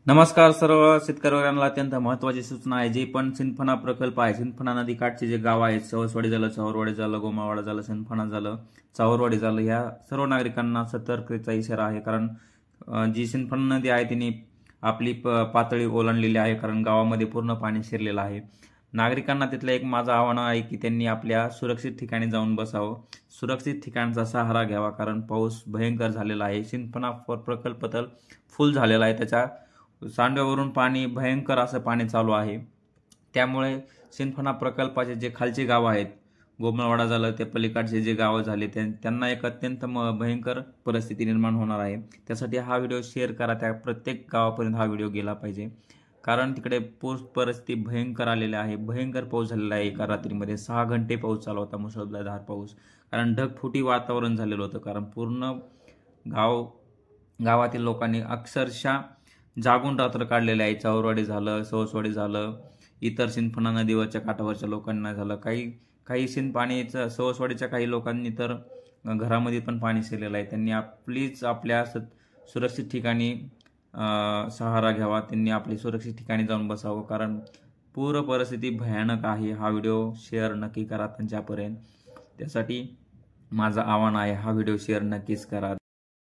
नमस्कार सर्व शेतकऱ्यांना अत्यंत महत्त्वाची सूचना आहे। जे पण सिंदफणा प्रकल्प आहे, सिंदफणा नदी काठचे जे गाव आहेत, सवसवाडी झालं, चौरवाडी झालं, गोमाळवाडा झालं, सिंदफणा झालं, चौरवाडी झालं, या सर्व नागरिकांना सतर्कतेचा इशारा आहे। कारण जी सिंदफणा नदी आहे तिने आपली पातळी ओलांडलेली आहे, कारण गावामध्ये पूर्ण पाणी शिरलेलं आहे। नागरिकांना तिथलं एक माझं आव्हान आहे की त्यांनी आपल्या सुरक्षित ठिकाणी जाऊन बसावं, सुरक्षित ठिकाणचा सहारा घ्यावा, कारण पाऊस भयंकर झालेला आहे। सिंदफणा प्रकल्प तर फुल झालेला आहे, त्याच्या सांडव्यावरून पाणी भयंकर असं पाणी चालू आहे। त्यामुळे सिंदफणा प्रकल्पाचे जे खालचे गाव आहेत, गोमळवाडा झालं, ते पलीकडचे जे गावं झाले, त्यांना एक अत्यंत भयंकर परिस्थिती निर्माण होणार आहे। त्यासाठी हा व्हिडिओ शेअर करा, त्या प्रत्येक गावापर्यंत हा व्हिडिओ गेला पाहिजे, कारण तिकडे परिस्थिती भयंकर आलेली आहे। भयंकर पाऊस झालेला आहे, एका रात्रीमध्ये 6 घंटे पाऊस चालू होता, मुसळधार पाऊस। कारण ढगफुटी वातावरण झालेलं होतं, कारण पूर्ण गावातील लोकांनी अक्षरशः जागून रात्र काढलेले आहे। चौरवाडी झालं, सवसवाडी झालं, इतर सिंदफणा नदीवरच्या काठावरच्या लोकांना झालं, काही पाणीचं सवसवाडीच्या काही लोकांनी तर घरामध्ये पण पाणी शिरलेलं आहे। त्यांनी आपल्या सुरक्षित ठिकाणी सहारा घ्यावा, त्यांनी आपली सुरक्षित ठिकाणी जाऊन बसावं, कारण पूर्ण परिस्थिती भयानक आहे। हा व्हिडिओ शेअर नक्की करा त्यांच्यापर्यंत, त्यासाठी माझं आव्हान आहे, हा व्हिडिओ शेअर नक्कीच करा।